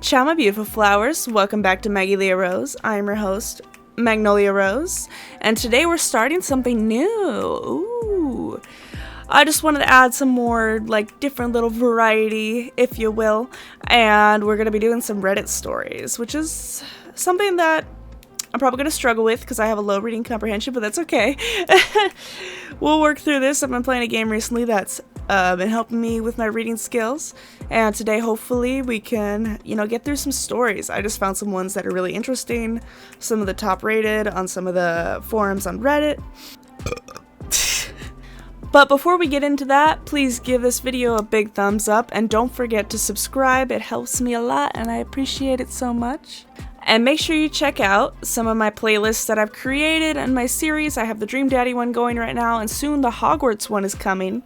Ciao my beautiful flowers, welcome back to Maggie Rose. I'm your host, Magnolia Rose, and today we're starting something new. Ooh. I just wanted to add some more, like, different little variety, if you will, and we're going to be doing some Reddit stories, which is something that I'm probably going to struggle with because I have a low reading comprehension, but that's okay. We'll work through this. I've been playing a game recently that's been helping me with my reading skills, and today hopefully we can, get through some stories. I just found some ones that are really interesting, some of the top rated on some of the forums on Reddit. But before we get into that, please give this video a big thumbs up and don't forget to subscribe. It helps me a lot and I appreciate it so much. And make sure you check out some of my playlists that I've created and my series. I have the Dream Daddy one going right now, and soon the Hogwarts one is coming.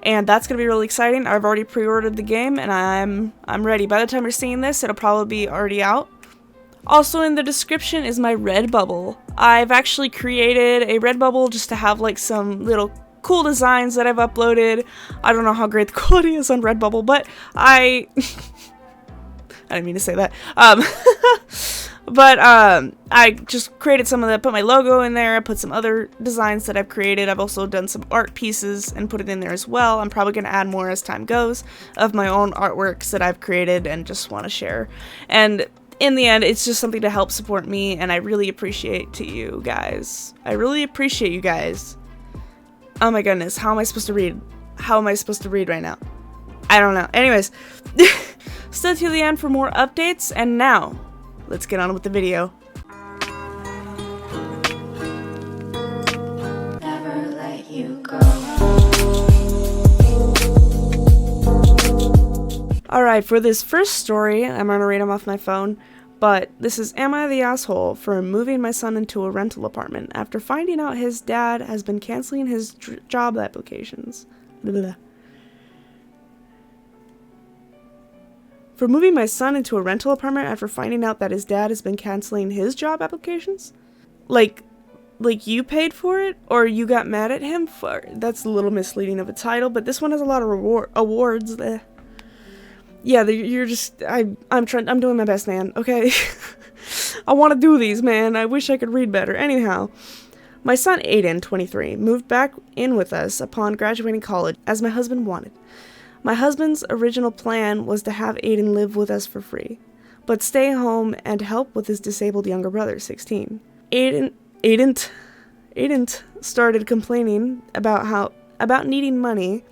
And that's going to be really exciting. I've already pre-ordered the game and I'm ready. By the time you're seeing this, it'll probably be already out. Also in the description is my Redbubble. I've actually created a Redbubble just to have like some little cool designs that I've uploaded. I don't know how great the quality is on Redbubble, but I didn't mean to say that. I just created some of the, put my logo in there, I put some other designs that I've created. I've also done some art pieces and put it in there as well. I'm probably going to add more as time goes of my own artworks that I've created and just want to share. And in the end, it's just something to help support me, and I really appreciate you guys. I really appreciate you guys. Oh my goodness, how am I supposed to read? How am I supposed to read right now? I don't know. Anyways, stay till the end for more updates, and now, let's get on with the video. Never let you go. Alright, for this first story, I'm gonna read them off my phone, but this is Am I the Asshole for moving my son into a rental apartment after finding out his dad has been canceling his job applications. Blah, blah, blah. For moving my son into a rental apartment after finding out that his dad has been canceling his job applications? Like you paid for it? Or you got mad at him for it? That's a little misleading of a title, but this one has a lot of awards. Yeah, you're just, I'm doing my best, man, okay? I want to do these, man. I wish I could read better. Anyhow, my son Aiden, 23, moved back in with us upon graduating college, as my husband wanted. My husband's original plan was to have Aiden live with us for free, but stay home and help with his disabled younger brother, 16. Aiden started complaining about needing money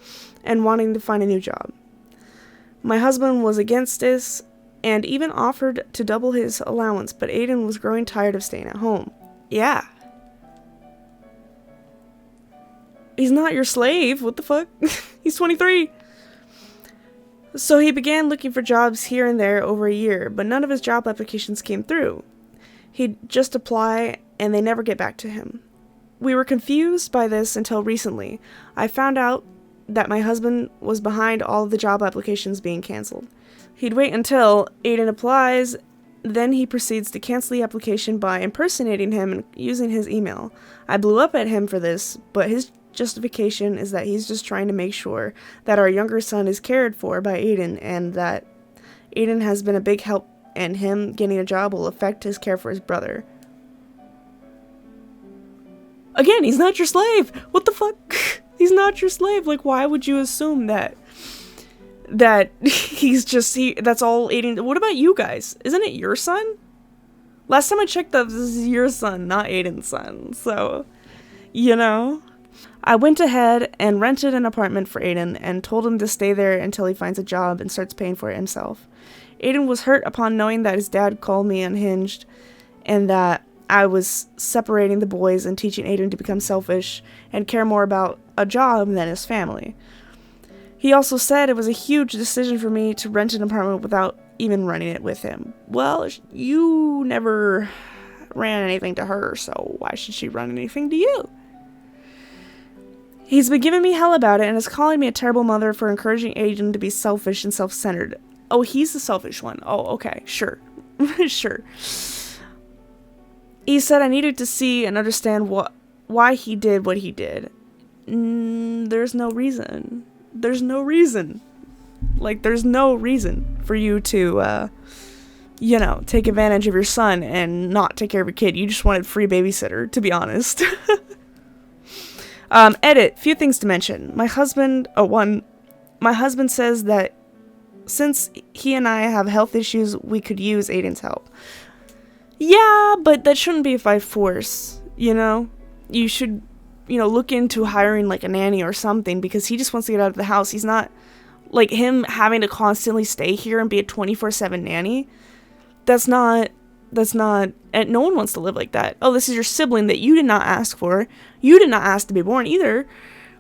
and wanting to find a new job. My husband was against this and even offered to double his allowance, but Aiden was growing tired of staying at home. Yeah. He's not your slave. What the fuck? He's 23. So he began looking for jobs here and there over a year, but none of his job applications came through. He'd just apply and they never get back to him. We were confused by this until recently. I found out that my husband was behind all of the job applications being canceled. He'd wait until Aiden applies, then he proceeds to cancel the application by impersonating him and using his email. I blew up at him for this, but his justification is that he's just trying to make sure that our younger son is cared for by Aiden and that Aiden has been a big help and him getting a job will affect his care for his brother. Again, he's not your slave! What the fuck? He's not your slave. Like, why would you assume that he's just, that's all Aiden, what about you guys? Isn't it your son? Last time I checked, this is your son, not Aiden's son, so, I went ahead and rented an apartment for Aiden and told him to stay there until he finds a job and starts paying for it himself. Aiden was hurt upon knowing that his dad called me unhinged and that I was separating the boys and teaching Aiden to become selfish and care more about a job than his family. He also said it was a huge decision for me to rent an apartment without even running it with him. Well, you never ran anything to her, so why should she run anything to you? He's been giving me hell about it and is calling me a terrible mother for encouraging Aiden to be selfish and self-centered. Oh, he's the selfish one. Oh, okay, sure. Sure. He said I needed to see and understand why he did what he did. There's no reason. There's no reason. Like, there's no reason for you to, you know, take advantage of your son and not take care of your kid. You just wanted free babysitter, to be honest. Edit. Few things to mention. My husband says that since he and I have health issues, we could use Aiden's help. Yeah, but that shouldn't be by force, you know? You should, you know, look into hiring, like, a nanny or something, because he just wants to get out of the house. He's not, like, him having to constantly stay here and be a 24/7 nanny. That's not, and no one wants to live like that. Oh, this is your sibling that you did not ask for. You did not ask to be born either.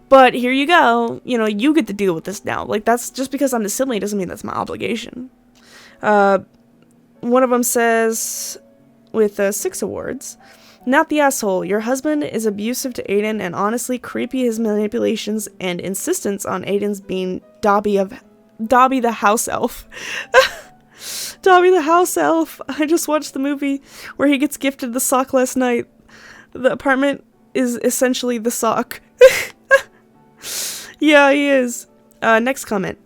But here you go. You know, you get to deal with this now. Like, that's just because I'm the sibling doesn't mean that's my obligation. One of them says, with 6 awards, not the asshole. Your husband is abusive to Aiden, and honestly creepy his manipulations and insistence on Aiden's being Dobby the house elf. Dobby the house elf. I just watched the movie where he gets gifted the sock last night. The apartment is essentially the sock. Yeah, he is. Next comment.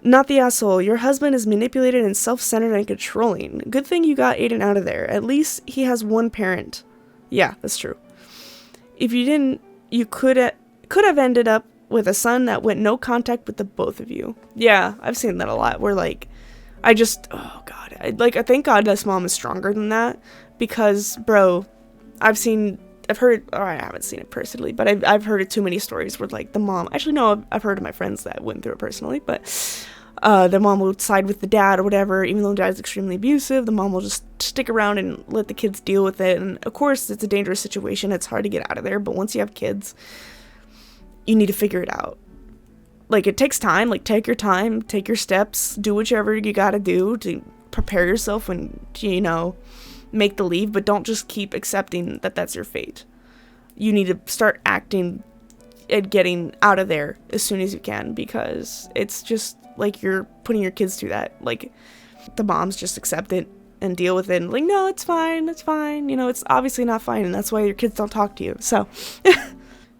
Not the asshole. Your husband is manipulated and self-centered and controlling. Good thing you got Aiden out of there. At least he has one parent. Yeah, that's true. If you didn't, you could have ended up with a son that went no contact with the both of you. Yeah, I've seen that a lot. Where, like, oh god, I thank God this mom is stronger than that, because, bro, I've heard, or I haven't seen it personally, but I've heard of too many stories where, like, the mom, actually no, I've heard of my friends that went through it personally, but the mom will side with the dad or whatever, even though the dad's extremely abusive. The mom will just stick around and let the kids deal with it, and of course it's a dangerous situation, it's hard to get out of there, but once you have kids, you need to figure it out. Like, it takes time. Like, take your time, take your steps, do whichever you gotta do to prepare yourself when, you know, make the leave, but don't just keep accepting that that's your fate. You need to start acting and getting out of there as soon as you can, because it's just like you're putting your kids through that. Like, the moms just accept it and deal with it, and like, no, it's fine, you know, it's obviously not fine, and that's why your kids don't talk to you. So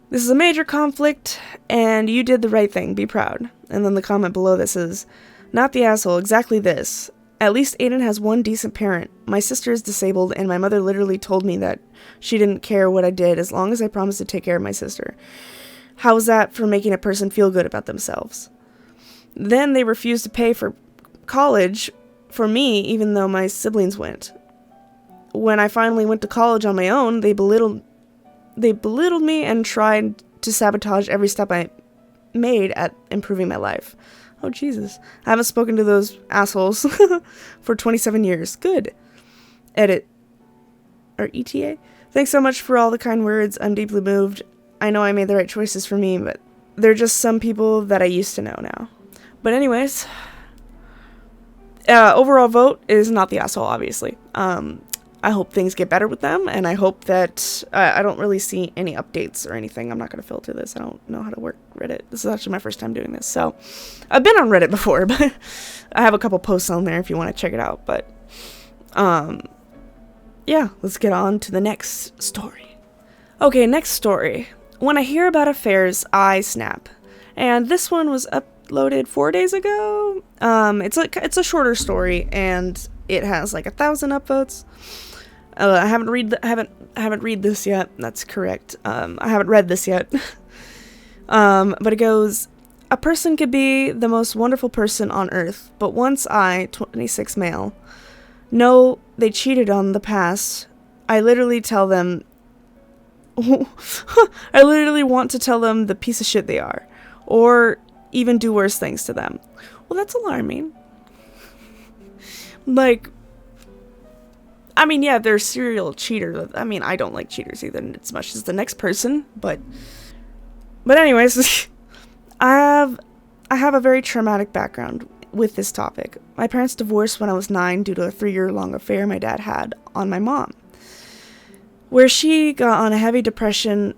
this is a major conflict, and you did the right thing. Be proud. And then the comment below this is, not the asshole, exactly this. At least Aiden has one decent parent. My sister is disabled, and my mother literally told me that she didn't care what I did as long as I promised to take care of my sister. How is that for making a person feel good about themselves? Then they refused to pay for college for me, even though my siblings went. When I finally went to college on my own, they belittled me and tried to sabotage every step I made at improving my life. Oh, Jesus. I haven't spoken to those assholes for 27 years. Good. Edit. Or ETA. Thanks so much for all the kind words. I'm deeply moved. I know I made the right choices for me, but they're just some people that I used to know now. But anyways, overall vote is not the asshole, obviously. I hope things get better with them, and I hope that I don't really see any updates or anything. I'm not going to filter this. I don't know how to work Reddit. This is actually my first time doing this. So I've been on Reddit before, but I have a couple posts on there if you want to check it out. But yeah, let's get on to the next story. Okay, next story. When I hear about affairs, I snap. And this one was uploaded 4 days ago. It's a shorter story, and it has like 1,000 upvotes. I haven't read this yet. That's correct. I haven't read this yet. But it goes, a person could be the most wonderful person on earth, but once I, 26 male, know they cheated on the past, I literally tell them, I literally want to tell them the piece of shit they are, or even do worse things to them. Well, that's alarming. Like, I mean, yeah, they're serial cheaters. I mean, I don't like cheaters either as much as the next person, but anyways, I have a very traumatic background with this topic. My parents divorced when I was 9 due to a 3-year-long affair my dad had on my mom, where she came down with heavy depression,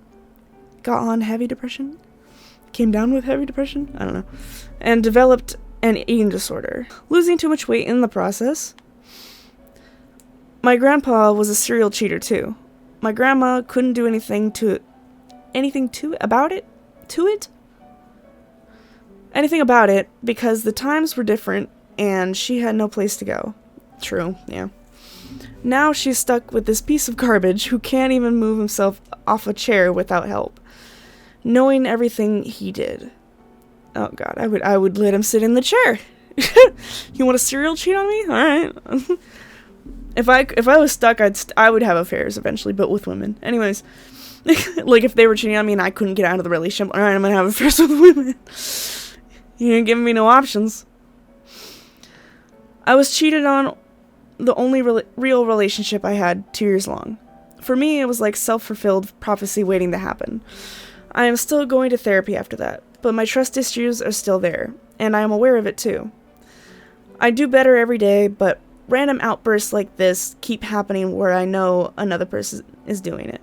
I don't know, and developed an eating disorder, losing too much weight in the process. My grandpa was a serial cheater too. My grandma couldn't do anything about it. anything about it because the times were different and she had no place to go. True, yeah. Now she's stuck with this piece of garbage who can't even move himself off a chair without help, knowing everything he did. Oh god, I would let him sit in the chair. You want a serial cheat on me? All right. If I was stuck, I would have affairs eventually, but with women. Anyways, like if they were cheating on me and I couldn't get out of the relationship, all right, I'm gonna have affairs with women. You're giving me no options. I was cheated on the only real relationship I had 2 years long. For me, it was like self-fulfilled prophecy waiting to happen. I am still going to therapy after that, but my trust issues are still there, and I am aware of it too. I do better every day, but random outbursts like this keep happening where I know another person is doing it.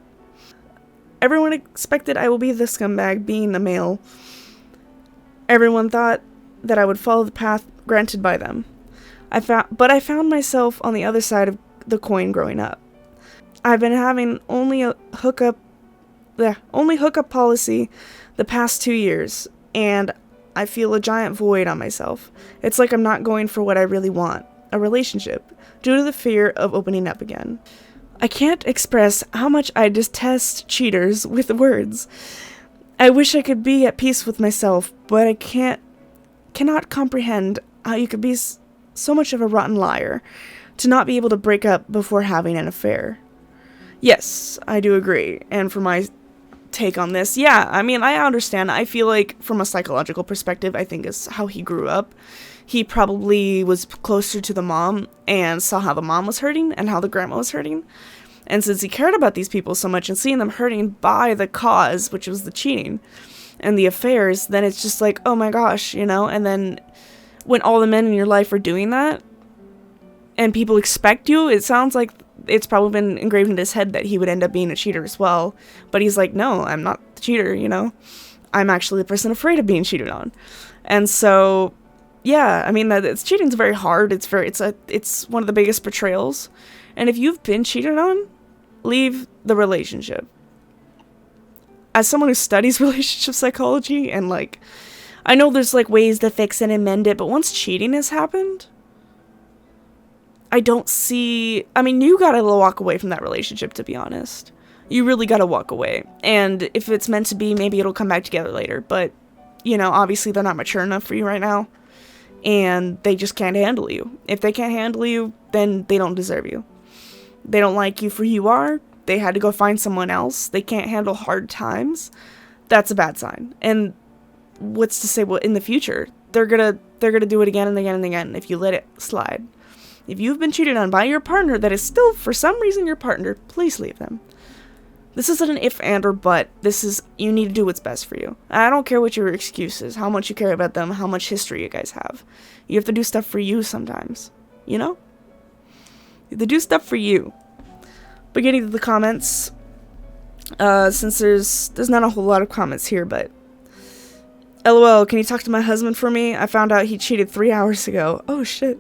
Everyone expected I will be the scumbag being a male. Everyone thought that I would follow the path granted by them. But I found myself on the other side of the coin growing up. I've been having only hookup policy the past 2 years, and I feel a giant void on myself. It's like I'm not going for what I really want, a relationship, due to the fear of opening up again. I can't express how much I detest cheaters with words. I wish I could be at peace with myself, but I cannot comprehend how you could be so much of a rotten liar to not be able to break up before having an affair. Yes, I do agree. And for my take on this, yeah, I mean, I understand. I feel like from a psychological perspective, I think is how he grew up. He probably was closer to the mom and saw how the mom was hurting and how the grandma was hurting. And since he cared about these people so much and seeing them hurting by the cause, which was the cheating and the affairs, then it's just like, oh my gosh, you know? And then when all the men in your life are doing that and people expect you, it sounds like it's probably been engraved in his head that he would end up being a cheater as well. But he's like, no, I'm not the cheater, you know? I'm actually the person afraid of being cheated on. And so, yeah, I mean, cheating's very hard. It's one of the biggest betrayals. And if you've been cheated on, leave the relationship. As someone who studies relationship psychology and like, I know there's like ways to fix it and mend it, but once cheating has happened, I mean, you gotta walk away from that relationship, to be honest. You really gotta walk away. And if it's meant to be, maybe it'll come back together later. But, you know, obviously they're not mature enough for you right now. And they just can't handle you. If they can't handle you, then they don't deserve you. They don't like you for who you are. They had to go find someone else. They can't handle hard times. That's a bad sign. And what's to say, well, in the future, they're gonna do it again and again and again if you let it slide. If you've been cheated on by your partner that is still for some reason your partner, please leave them. This isn't an if and or but. You need to do what's best for you. I don't care what your excuse is, how much you care about them, how much history you guys have. You have to do stuff for you sometimes, you know? You have to do stuff for you. But getting to the comments, since there's not a whole lot of comments here, but LOL, can you talk to my husband for me? I found out he cheated 3 hours ago. Oh, shit.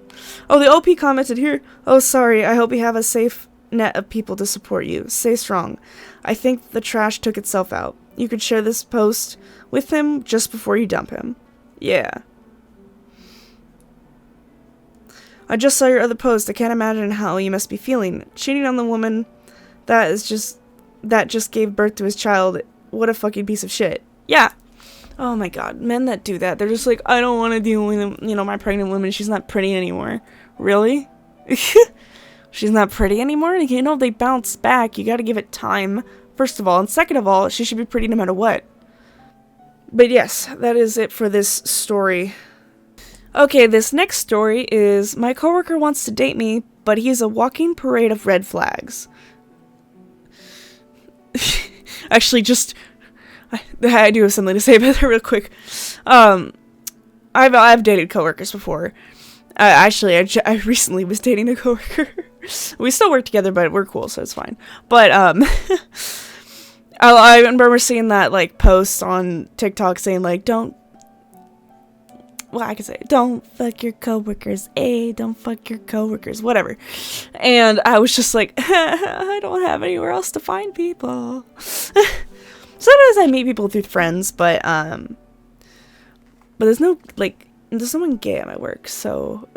Oh, the OP commented here. Oh, sorry. I hope you have a safe net of people to support you. Stay strong. I think the trash took itself out. You could share this post with him just before you dump him. Yeah. I just saw your other post. I can't imagine how you must be feeling. Cheating on the woman that just gave birth to his child. What a fucking piece of shit. Yeah. Oh my god, men that do that, they're just like, I don't want to deal with, my pregnant woman, she's not pretty anymore. Really? She's not pretty anymore? They bounce back, you gotta give it time, first of all, and second of all, she should be pretty no matter what. But yes, that is it for this story. Okay, this next story is, my coworker wants to date me, but he's a walking parade of red flags. Actually, I do have something to say about that real quick. I've dated coworkers before. I recently was dating a coworker. We still work together, but we're cool, so it's fine. But I remember seeing that like post on TikTok saying like, don't fuck your coworkers, don't fuck your coworkers, whatever. And I was just like, I don't have anywhere else to find people. Sometimes I meet people through friends, but But there's no, like, there's someone gay at my work, so...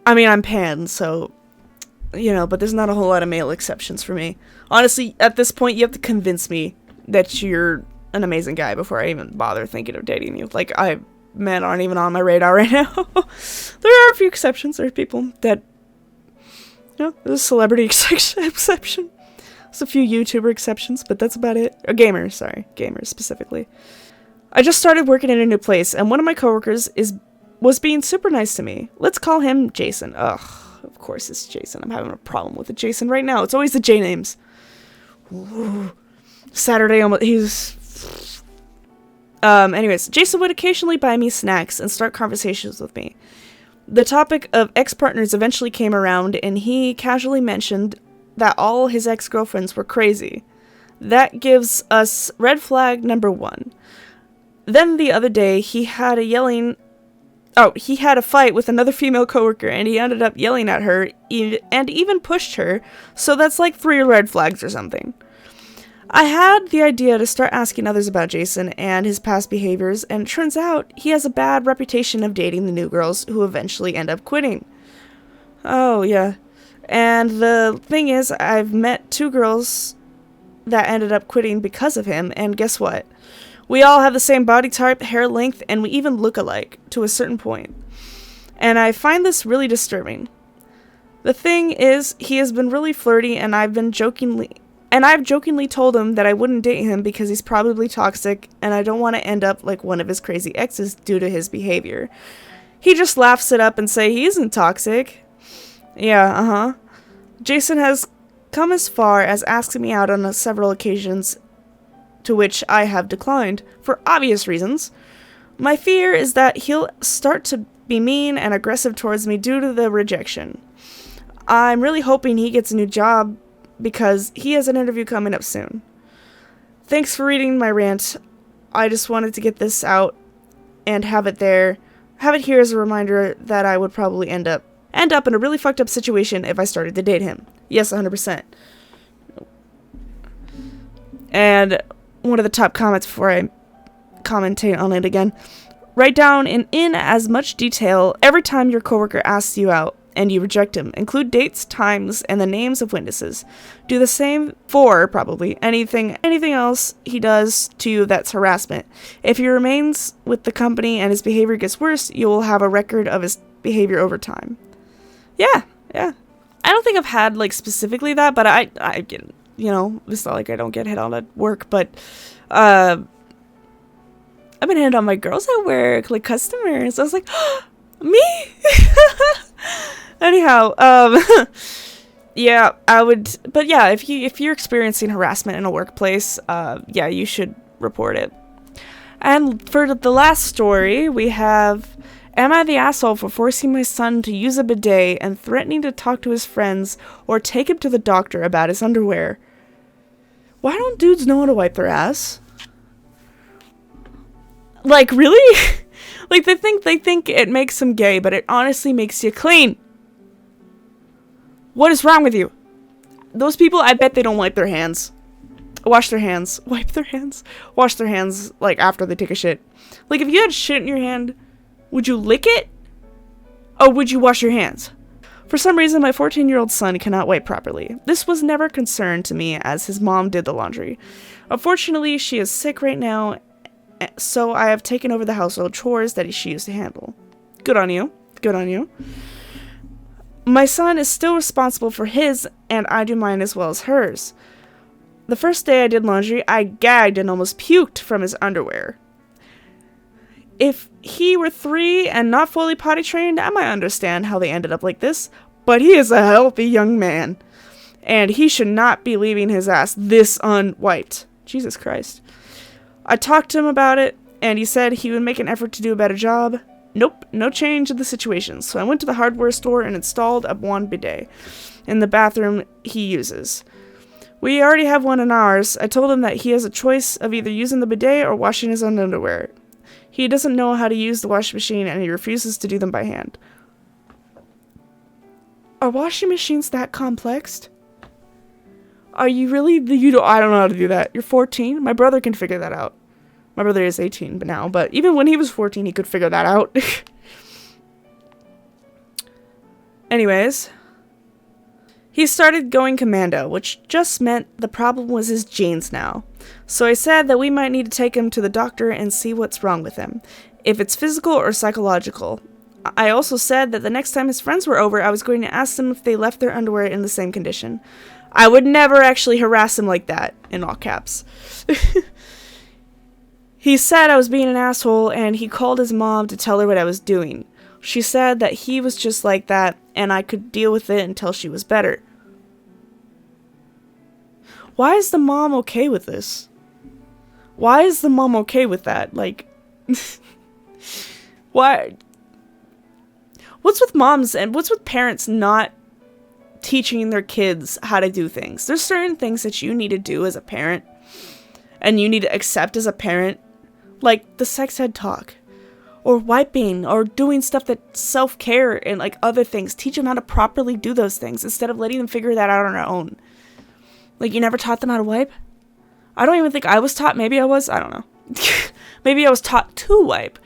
I mean, I'm pan, so... You know, but there's not a whole lot of male exceptions for me. Honestly, at this point, you have to convince me that you're an amazing guy before I even bother thinking of dating you. Like, men aren't even on my radar right now. There are a few exceptions. There are people that... You know, there's a celebrity exception. There's a few YouTuber exceptions, but that's about it. Or gamers, sorry. Gamers, specifically. I just started working in a new place, and one of my coworkers was being super nice to me. Let's call him Jason. Ugh, of course it's Jason. I'm having a problem with the Jason right now. It's always the J names. Ooh. Saturday, anyways, Jason would occasionally buy me snacks and start conversations with me. The topic of ex-partners eventually came around, and he casually mentioned that all his ex-girlfriends were crazy. That gives us red flag number 1. Then the other day, he had a fight with another female coworker, and he ended up yelling at her and even pushed her, so that's like 3 red flags or something. I had the idea to start asking others about Jason and his past behaviors, and it turns out he has a bad reputation of dating the new girls who eventually end up quitting. Oh, yeah. And the thing is, I've met 2 girls that ended up quitting because of him, and guess what? We all have the same body type, hair length, and we even look alike, to a certain point. And I find this really disturbing. The thing is, he has been really flirty, and I've jokingly told him that I wouldn't date him because he's probably toxic, and I don't want to end up like one of his crazy exes due to his behavior. He just laughs it up and say he isn't toxic. Yeah, Jason has come as far as asking me out on several occasions, to which I have declined, for obvious reasons. My fear is that he'll start to be mean and aggressive towards me due to the rejection. I'm really hoping he gets a new job, because he has an interview coming up soon. Thanks for reading my rant. I just wanted to get this out and have it here as a reminder that I would probably end up in a really fucked up situation if I started to date him. Yes, 100%. And one of the top comments before I commentate on it again. Write down in as much detail every time your coworker asks you out and you reject him. Include dates, times, and the names of witnesses. Do the same for, probably, anything else he does to you that's harassment. If he remains with the company and his behavior gets worse, you will have a record of his behavior over time. Yeah. I don't think I've had, like, specifically that, but I get, you know, it's not like I don't get hit on at work, but, I've been hit on by girls at work, like customers. I was like, me? Anyhow, yeah, I would, but yeah, if you're experiencing harassment in a workplace, yeah, you should report it. And for the last story, we have, am I the asshole for forcing my son to use a bidet and threatening to talk to his friends or take him to the doctor about his underwear? Why don't dudes know how to wipe their ass? Like, really? Like, they think it makes them gay, but it honestly makes you clean. What is wrong with you? Those people, I bet they don't wipe their hands. Wash their hands. Wipe their hands. Wash their hands, like, after they take a shit. Like, if you had shit in your hand, would you lick it? Or would you wash your hands? For some reason, my 14-year-old son cannot wipe properly. This was never a concern to me, as his mom did the laundry. Unfortunately, she is sick right now, so I have taken over the household chores that she used to handle. Good on you. Good on you. My son is still responsible for his, and I do mine as well as hers. The first day I did laundry, I gagged and almost puked from his underwear. If he were 3 and not fully potty trained, I might understand how they ended up like this, but he is a healthy young man, and he should not be leaving his ass this unwiped. Jesus Christ. I talked to him about it, and he said he would make an effort to do a better job. Nope, no change in the situation, so I went to the hardware store and installed a one bidet in the bathroom he uses. We already have one in ours. I told him that he has a choice of either using the bidet or washing his own underwear. He doesn't know how to use the washing machine, and he refuses to do them by hand. Are washing machines that complex? Are you really? I don't know how to do that. You're 14? My brother can figure that out. My brother is 18 now, but even when he was 14, he could figure that out. Anyways, he started going commando, which just meant the problem was his genes now. So I said that we might need to take him to the doctor and see what's wrong with him, if it's physical or psychological. I also said that the next time his friends were over, I was going to ask them if they left their underwear in the same condition. I would never actually harass him like that, in all caps. He said I was being an asshole, and he called his mom to tell her what I was doing. She said that he was just like that, and I could deal with it until she was better. Why is the mom okay with this? Why is the mom okay with that? Like, why? What's with moms and what's with parents not teaching their kids how to do things? There's certain things that you need to do as a parent, and you need to accept as a parent. Like the sex ed talk, or wiping, or doing stuff that self-care and like other things. Teach them how to properly do those things instead of letting them figure that out on their own. Like, you never taught them how to wipe? I don't even think I was taught. Maybe I was. I don't know. Maybe I was taught to wipe,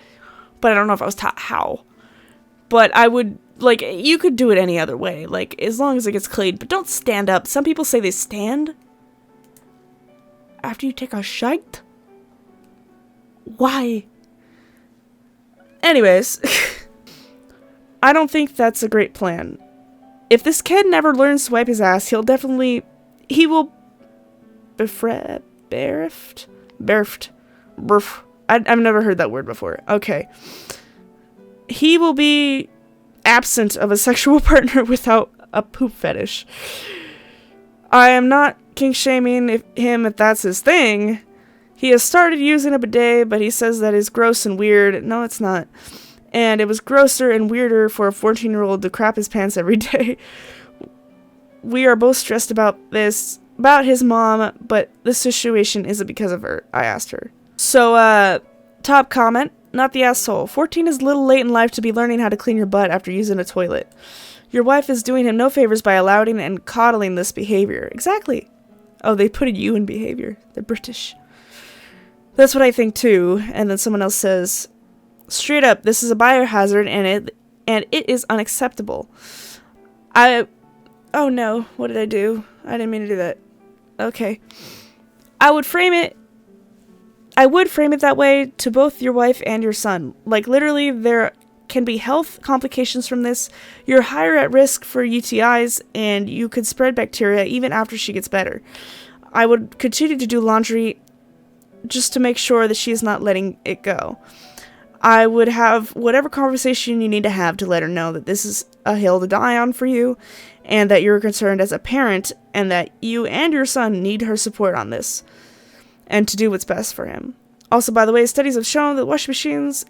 but I don't know if I was taught how. But I would, like, you could do it any other way, like, as long as it gets clean. But don't stand up. Some people say they stand after you take a shite. Why? Anyways, I don't think that's a great plan. If this kid never learns to wipe his ass, he will I've never heard that word before. Okay. He will be absent of a sexual partner without a poop fetish. I am not kink shaming him if that's his thing. He has started using a bidet, but he says that is gross and weird. No, it's not. And it was grosser and weirder for a 14-year-old to crap his pants every day. We are both stressed about this, about his mom, but this situation isn't because of her, I asked her. So, top comment, not the asshole. 14 is a little late in life to be learning how to clean your butt after using a toilet. Your wife is doing him no favors by allowing and coddling this behavior. Exactly. Oh, they put a U in behavior. They're British. That's what I think too. And then someone else says, straight up, this is a biohazard and it is unacceptable. Oh no, what did I do? I didn't mean to do that. Okay. I would frame it that way to both your wife and your son. Like, literally, there can be health complications from this. You're higher at risk for UTIs, and you could spread bacteria even after she gets better. I would continue to do laundry just to make sure that she's not letting it go. I would have whatever conversation you need to have to let her know that this is a hill to die on for you, and that you're concerned as a parent, and that you and your son need her support on this, and to do what's best for him. Also, by the way, studies have shown that the washing machines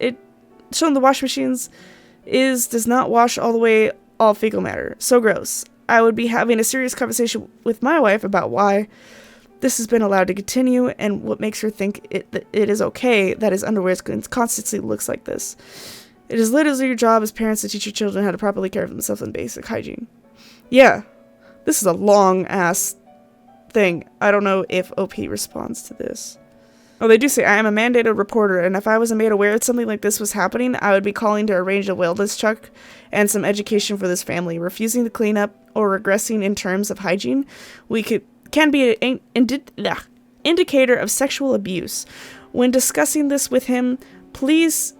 does not wash all the way all fecal matter. So gross. I would be having a serious conversation with my wife about why this has been allowed to continue and what makes her think it is okay that his underwear constantly looks like this. It is literally your job as parents to teach your children how to properly care for themselves and basic hygiene. Yeah, this is a long-ass thing. I don't know if OP responds to this. Oh, they do say, I am a mandated reporter, and if I wasn't made aware that something like this was happening, I would be calling to arrange a wellness check and some education for this family. Refusing to clean up or regressing in terms of hygiene can be an indicator of sexual abuse. When discussing this with him, please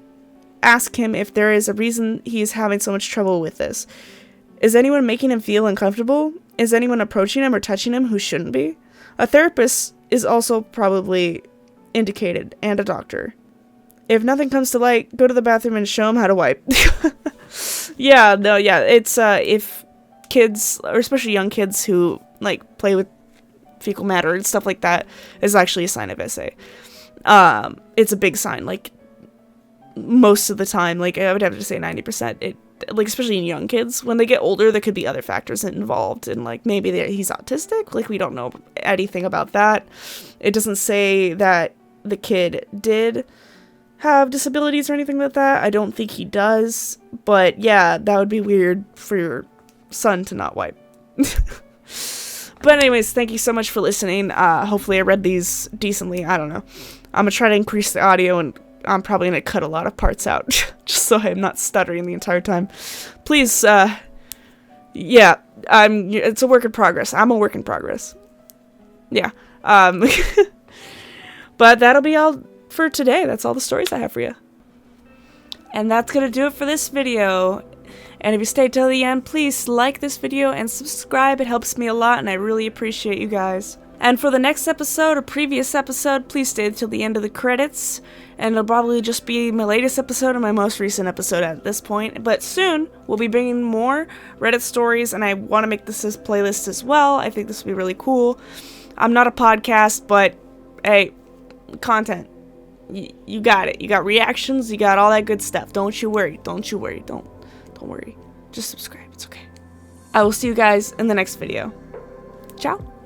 ask him if there is a reason he is having so much trouble with this. Is anyone making him feel uncomfortable? Is anyone approaching him or touching him who shouldn't be? A therapist is also probably indicated, and a doctor. If nothing comes to light, go to the bathroom and show him how to wipe. It's if kids, or especially young kids who like play with fecal matter and stuff like that, is actually a sign of SA. It's a big sign, like most of the time, like I would have to say 90%. Like, especially in young kids, when they get older, there could be other factors involved, and like maybe he's autistic. Like, we don't know anything about that. It doesn't say that the kid did have disabilities or anything like that. I don't think he does, but yeah, that would be weird for your son to not wipe. But anyways, thank you so much for listening. Hopefully I read these decently. I don't know. I'm gonna try to increase the audio, and I'm probably gonna cut a lot of parts out just so I'm not stuttering the entire time. Please, yeah, it's a work in progress. I'm a work in progress. Yeah. But that'll be all for today. That's all the stories I have for you. And that's gonna do it for this video. And if you stayed till the end, please like this video and subscribe. It helps me a lot, and I really appreciate you guys. And for the next episode or previous episode, please stay till the end of the credits. And it'll probably just be my latest episode and my most recent episode at this point. But soon, we'll be bringing more Reddit stories, and I want to make this as playlist as well. I think this will be really cool. I'm not a podcast, but hey, content. You got it. You got reactions. You got all that good stuff. Don't you worry. Don't you worry. Don't worry. Just subscribe. It's okay. I will see you guys in the next video. Ciao.